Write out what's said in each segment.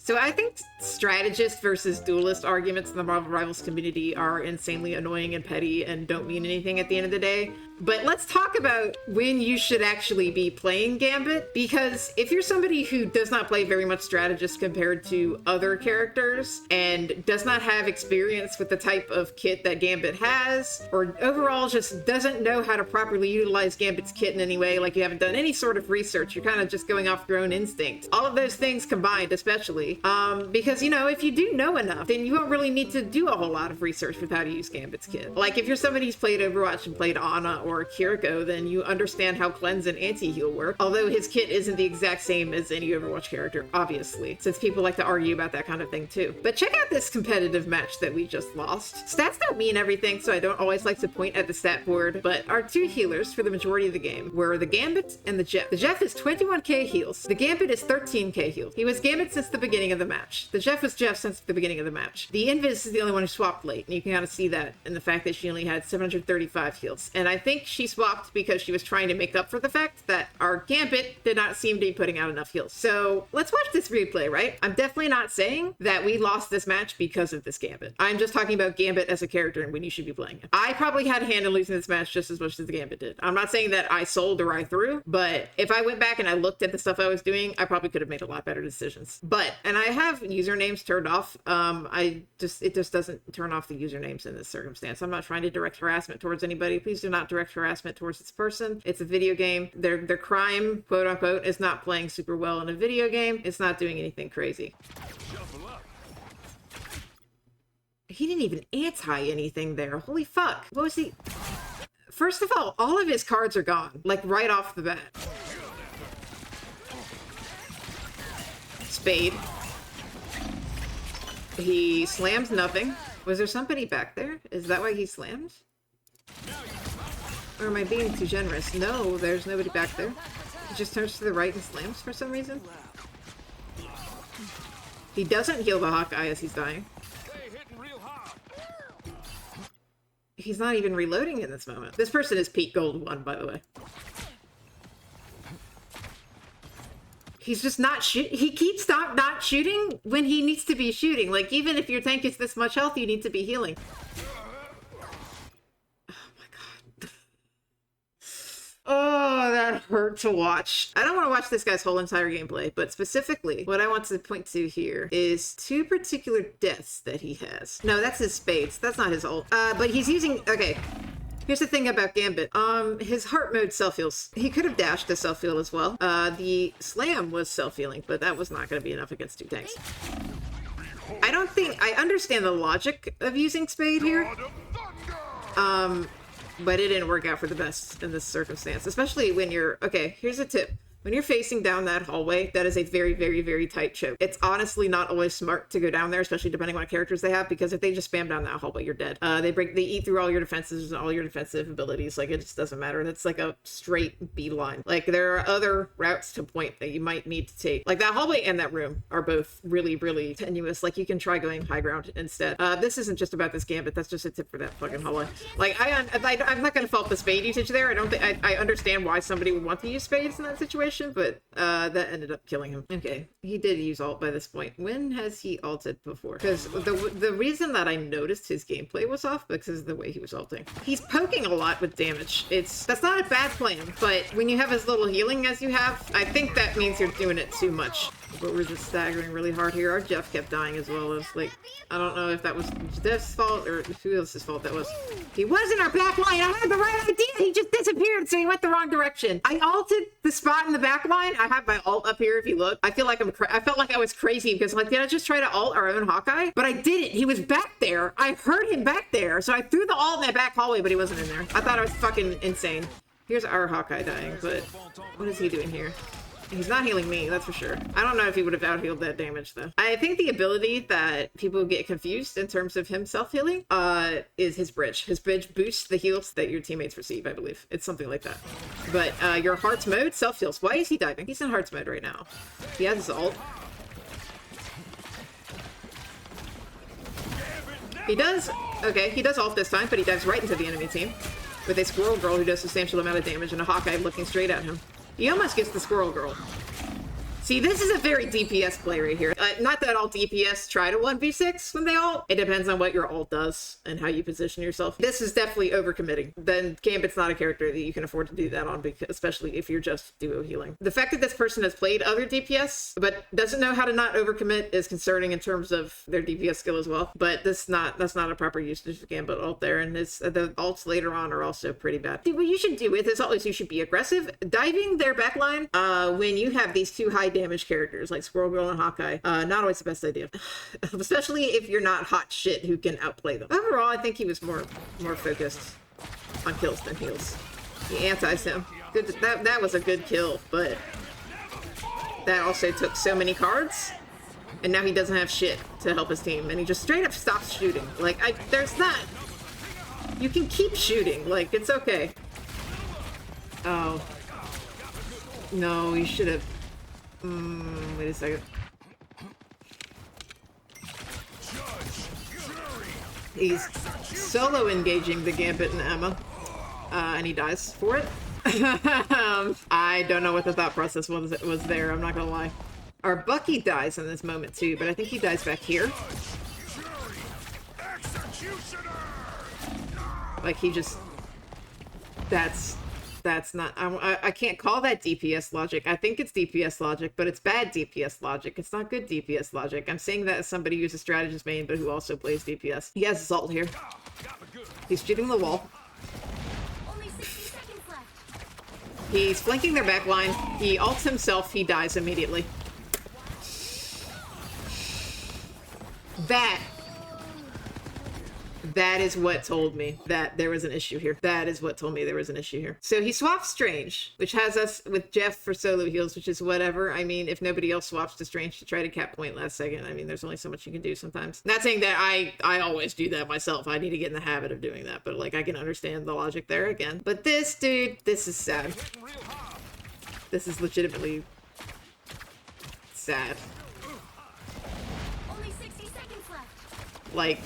So I think strategist versus duelist arguments in the Marvel Rivals community are insanely annoying and petty and don't mean anything at the end of the day. But let's talk about when you should actually be playing Gambit, because if you're somebody who does not play very much strategist compared to other characters and does not have experience with the type of kit that Gambit has, or overall just doesn't know how to properly utilize Gambit's kit in any way, like you haven't done any sort of research, you're kind of just going off your own instinct. All of those things combined, especially, because, you know, if you do know enough, then you won't really need to do a whole lot of research with how to use Gambit's kit. Like, if you're somebody who's played Overwatch and played Ana or Kiriko, then you understand how cleanse and anti-heal work, although his kit isn't the exact same as any Overwatch character, obviously, since people like to argue about that kind of thing too. But check out this competitive match that we just lost. Stats don't mean everything, so I don't always like to point at the stat board, but our two healers for the majority of the game were the Gambit and the Jeff. The Jeff is 21k heals. The Gambit is 13k heals. He was Gambit since the beginning of the match. The Jeff was Jeff since the beginning of the match. The Invis is the only one who swapped late, and you can kind of see that in the fact that she only had 735 heals. And I think she swapped because she was trying to make up for the fact that our Gambit did not seem to be putting out enough heals. So let's watch this replay, right? I'm definitely not saying that we lost this match because of this Gambit. I'm just talking about Gambit as a character and when you should be playing it. I probably had a hand in losing this match just as much as the Gambit did. I'm not saying that I sold or I threw, but if I went back and I looked at the stuff I was doing, I probably could have made a lot better decisions. And I have usernames turned off. It just doesn't turn off the usernames in this circumstance. I'm not trying to direct harassment towards anybody. Please do not direct harassment towards this person. It's a video game. Their crime, quote unquote, is not playing super well in a video game. It's not doing anything crazy. He didn't even anti anything there. Holy fuck. What was he? First of all of his cards are gone, like right off the bat. Spade. He slams nothing. Was there somebody back there? Is that why he slammed? Or am I being too generous? No, there's nobody back there. He just turns to the right and slams for some reason. He doesn't heal the Hawkeye as he's dying. He's not even reloading in this moment. This person is Pete Gold 1, by the way. He's just not he keeps not shooting when he needs to be shooting. Like, even if your tank is this much health, you need to be healing. Oh my god. Oh, that hurt to watch. I don't want to watch this guy's whole entire gameplay, but specifically, what I want to point to here is two particular deaths that he has. No, that's his spades. That's not his ult. But he's using... Okay. Here's the thing about Gambit. His heart mode self-heals. He could have dashed to self-heal as well. The slam was self-healing, but that was not going to be enough against two tanks. I don't think... I understand the logic of using Spade here. But it didn't work out for the best in this circumstance, especially when you're... Okay, here's a tip. When you're facing down that hallway, that is a very, very, very tight choke. It's honestly not always smart to go down there, especially depending on what characters they have, because if they just spam down that hallway, you're dead. They eat through all your defenses and all your defensive abilities. Like, it just doesn't matter. That's like a straight beeline. Like, there are other routes to point that you might need to take. Like, that hallway and that room are both really, really tenuous. Like, you can try going high ground instead. This isn't just about this Gambit. That's just a tip for that fucking hallway. Like, I'm not going to fault the spade usage there. I don't think... I understand why somebody would want to use spades in that situation, but that ended up killing him. Okay, he did use ult by this point. When has he ulted before? Because the reason that I noticed his gameplay was off because of the way he was ulting. He's poking a lot with damage. That's not a bad plan, but when you have as little healing as you have, I think that means you're doing it too much. But we're just staggering really hard here. Our Jeff kept dying as well. As like, I don't know if that was Jeff's fault or who else's fault that was. He was in our back line. I had the right idea. He just disappeared, so he went the wrong direction. I ulted the spot in the back line. I have my ult up here if you look. I feel like I felt like I was crazy because like, did I just try to ult our own Hawkeye? But I didn't. He was back there. I heard him back there. So I threw the ult in that back hallway, but he wasn't in there. I thought I was fucking insane. Here's our Hawkeye dying, but what is he doing here? He's not healing me, that's for sure. I don't know if he would have out-healed that damage, though. I think the ability that people get confused in terms of him self-healing is his bridge. His bridge boosts the heals that your teammates receive, I believe. It's something like that. But your Hearts mode self-heals. Why is he diving? He's in Hearts mode right now. He has his ult. He does... Okay, he does ult this time, but he dives right into the enemy team with a Squirrel Girl who does a substantial amount of damage and a Hawkeye looking straight at him. He almost gets the Squirrel Girl. See, this is a very DPS play right here. Not that all DPS try to 1v6 when they ult. It depends on what your ult does and how you position yourself. This is definitely overcommitting. Then Gambit's not a character that you can afford to do that on, because, especially if you're just duo healing. The fact that this person has played other DPS, but doesn't know how to not overcommit is concerning in terms of their DPS skill as well. But that's not a proper usage of Gambit ult there, and the ults later on are also pretty bad. See, what you should do with this ult is you should be aggressive, diving their backline when you have these two high damage characters like Squirrel Girl and Hawkeye. Not always the best idea, especially if you're not hot shit who can outplay them. Overall, I think he was more focused on kills than heals. He antis him. Good. That was a good kill, but that also took so many cards, and now he doesn't have shit to help his team, and he just straight up stops shooting. Like, there's not. You can keep shooting. Like, it's okay. Oh. No, you should have. Wait a second. He's solo engaging the Gambit and Emma, and he dies for it. I don't know what the thought process was there, I'm not gonna lie. Our Bucky dies in this moment too, but I think he dies back here. Like, he just... That's not... I can't call that DPS logic. I think it's DPS logic, but it's bad DPS logic. It's not good DPS logic. I'm saying that as somebody who's a strategist main, but who also plays DPS. He has his ult here. He's shooting the wall. Only 60 seconds left. He's flanking their back line. He ults himself. He dies immediately. That is what told me that there was an issue here. That is what told me there was an issue here. So he swaps Strange, which has us with Jeff for solo heals, which is whatever. I mean, if nobody else swaps to Strange to try to cap point last second, I mean, there's only so much you can do sometimes. Not saying that I always do that myself. I need to get in the habit of doing that, but like, I can understand the logic there again. But this dude, this is sad. This is legitimately sad. Only 60 seconds left. Like,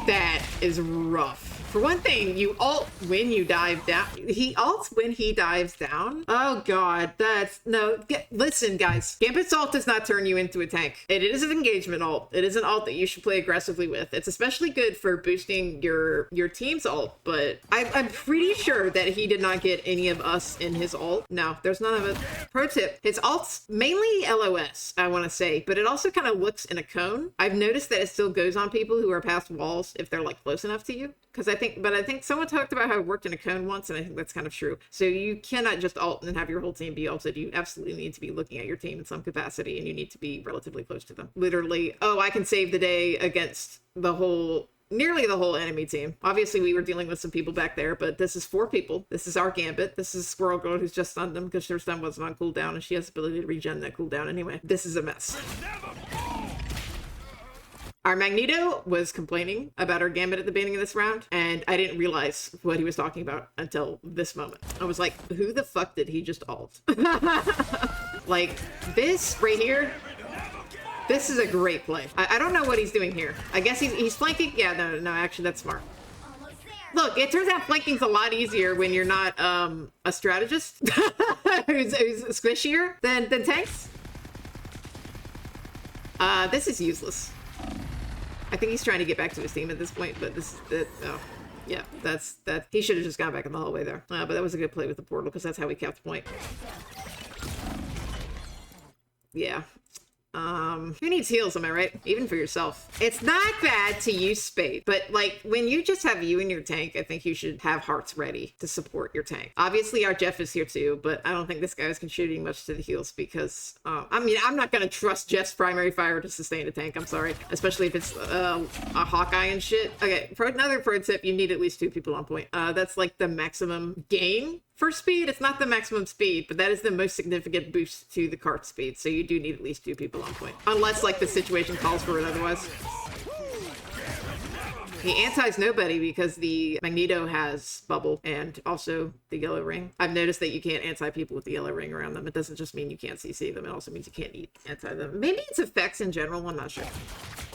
that is rough. For one thing, you ult when you dive down. He ults when he dives down. Oh god, that's... No, listen guys. Gambit's ult does not turn you into a tank. It is an engagement ult. It is an ult that you should play aggressively with. It's especially good for boosting your team's ult, but I'm pretty sure that he did not get any of us in his ult. No, there's none of it. Pro tip, his ult's mainly LOS, I want to say, but it also kind of looks in a cone. I've noticed that it still goes on people who are past walls if they're like close enough to you. Because I think someone talked about how it worked in a cone once, and I think that's kind of true. So you cannot just ult and have your whole team be ulted. You absolutely need to be looking at your team in some capacity, and you need to be relatively close to them. Literally, oh, I can save the day against nearly the whole enemy team. Obviously, we were dealing with some people back there, but this is 4 people. This is our Gambit. This is Squirrel Girl, who's just stunned them because her stun wasn't on cooldown, and she has the ability to regen that cooldown anyway. This is a mess. Our Magneto was complaining about our Gambit at the beginning of this round, and I didn't realize what he was talking about until this moment. I was like, who the fuck did he just ult? Like, this right here, this is a great play. I don't know what he's doing here. I guess he's flanking. Yeah, no, actually, that's smart. Look, it turns out flanking's a lot easier when you're not a strategist who's squishier than tanks. This is useless. I think he's trying to get back to his team at this point, but oh, yeah, that. He should have just gone back in the hallway there. But that was a good play with the portal, because that's how we kept point. Yeah. Who needs heals, am I right? Even for yourself. It's not bad to use Spade, but like, when you just have you and your tank, I think you should have hearts ready to support your tank. Obviously, our Jeff is here too, but I don't think this guy is contributing much to the heals because, I mean, I'm not gonna trust Jeff's primary fire to sustain a tank, I'm sorry. Especially if it's a Hawkeye and shit. Okay, another pro tip, you need at least 2 people on point. That's like the maximum gain for speed. It's not the maximum speed, but that is the most significant boost to the cart speed. So you do need at least 2 people on point. Unless like the situation calls for it otherwise. He antis nobody because the Magneto has bubble and also the yellow ring. I've noticed that you can't anti people with the yellow ring around them. It doesn't just mean you can't CC them. It also means you can't anti them. Maybe it's effects in general. I'm not sure.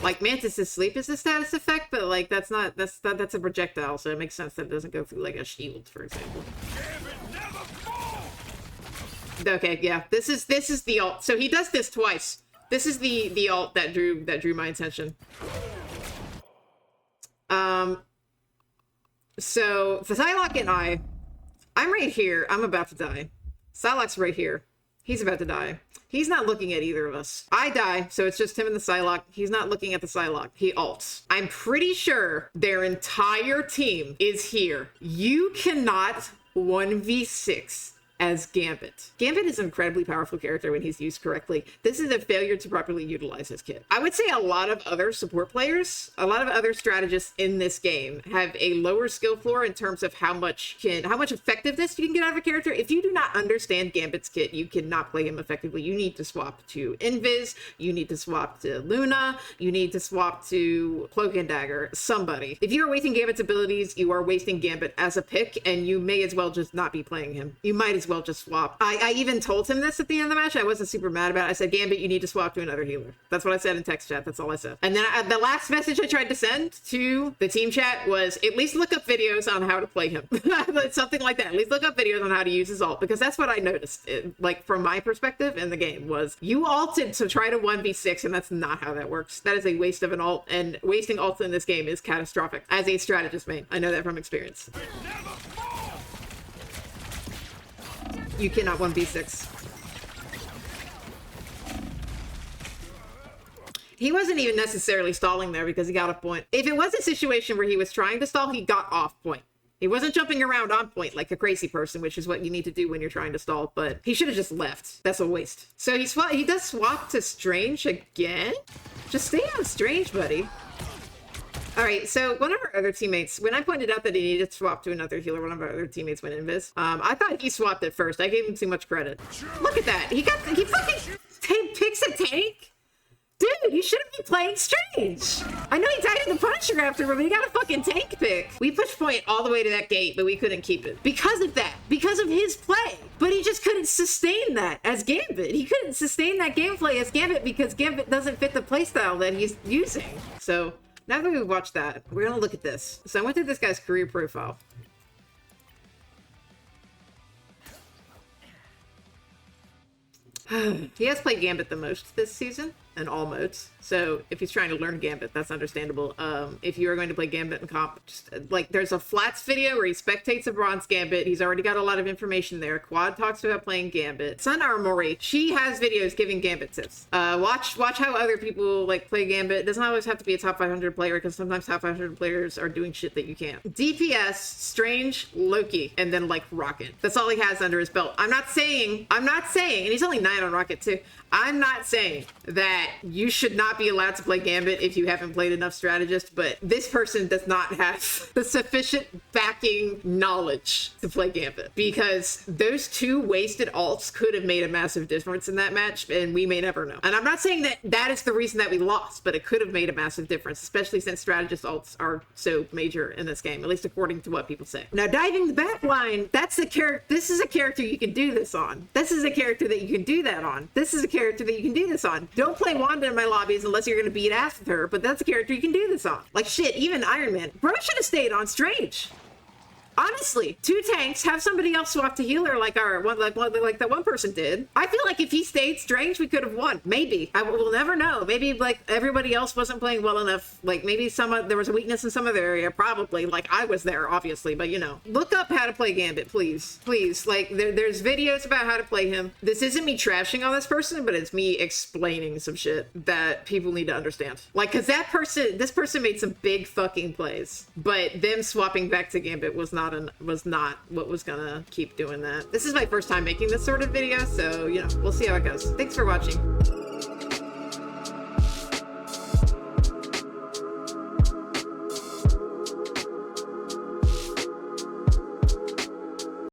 Like Mantis' sleep is a status effect, but like that's a projectile, so it makes sense that it doesn't go through like a shield, for example. Okay, yeah. This is the ult. So he does this twice. This is the ult that drew my attention. So for Psylocke and I'm right here. I'm about to die. Psylocke's right here. He's about to die. He's not looking at either of us. I die, so it's just him and the Psylocke. He's not looking at the Psylocke. He ults. I'm pretty sure their entire team is here. You cannot 1v6 as Gambit. Gambit is an incredibly powerful character when he's used correctly. This is a failure to properly utilize his kit. I would say a lot of other support players, a lot of other strategists in this game have a lower skill floor in terms of how much effectiveness you can get out of a character. If you do not understand Gambit's kit, you cannot play him effectively. You need to swap to Invis, you need to swap to Luna, you need to swap to Cloak and Dagger, somebody. If you are wasting Gambit's abilities, you are wasting Gambit as a pick, and you may as well just not be playing him. You might as well just swap. I even told him this at the end of the match. I wasn't super mad about it. I said, Gambit, you need to swap to another healer. That's what I said in text chat. That's all I said. And then the last message I tried to send to the team chat was, at least look up videos on how to play him. Something like that. At least look up videos on how to use his ult, because that's what I noticed. Like, from my perspective in the game, was you ulted to try to 1v6, and that's not how that works. That is a waste of an ult, and wasting ults in this game is catastrophic. As a strategist main, I know that from experience. You cannot 1v6. He wasn't even necessarily stalling there because he got off point. If it was a situation where he was trying to stall, he got off point. He wasn't jumping around on point like a crazy person, which is what you need to do when you're trying to stall, but he should have just left. That's a waste. So he does swap to Strange again? Just stay on Strange, buddy. All right, so one of our other teammates, when I pointed out that he needed to swap to another healer, one of our other teammates went invis. I thought he swapped it first. I gave him too much credit. Look at that. He fucking picks a tank? Dude, you shouldn't be playing Strange. I know he died in the Punisher after, but he got a fucking tank pick. We pushed point all the way to that gate, but we couldn't keep it. Because of that. Because of his play. But he just couldn't sustain that as Gambit. He couldn't sustain that gameplay as Gambit because Gambit doesn't fit the playstyle that he's using. So now that we've watched that, we're gonna look at this. So I went through this guy's career profile. He has played Gambit the most this season, in all modes. So if he's trying to learn Gambit, that's understandable. If you are going to play Gambit in comp, just, like, there's a Flats video where he spectates a bronze Gambit. He's already got a lot of information there. Quad talks about playing Gambit. Sun Armory, she has videos giving Gambit tips. Watch how other people like play Gambit. It doesn't always have to be a top 500 player, because sometimes top 500 players are doing shit that you can't. DPS, Strange, Loki, and then like Rocket. That's all he has under his belt. I'm not saying, and he's only 9 on Rocket too. I'm not saying that you should not be allowed to play Gambit if you haven't played enough Strategist, but this person does not have the sufficient backing knowledge to play Gambit, because those 2 wasted alts could have made a massive difference in that match, and we may never know. And I'm not saying that that is the reason that we lost, but it could have made a massive difference, especially since Strategist alts are so major in this game, at least according to what people say. Now, diving the back line, that's the character. This is a character you can do this on. This is a character that you can do that on. This is a character that you can do this on. Don't play Wanda in my lobbies unless you're gonna beat ass with her, but that's a character you can do this on. Like, shit, even Iron Man. Bro should have stayed on Strange. Honestly, 2 tanks, have somebody else swap to healer like that one person did. I feel like if he stayed Strange, we could have won. Maybe. We'll never know. Maybe like everybody else wasn't playing well enough. Like maybe there was a weakness in some other area. Probably. Like I was there, obviously, but you know. Look up how to play Gambit, please. Please. Like there's videos about how to play him. This isn't me trashing on this person, but it's me explaining some shit that people need to understand. Like, cause this person made some big fucking plays, but them swapping back to Gambit was not what was gonna keep doing that. This is my first time making this sort of video, so you know, we'll see how it goes. Thanks for watching.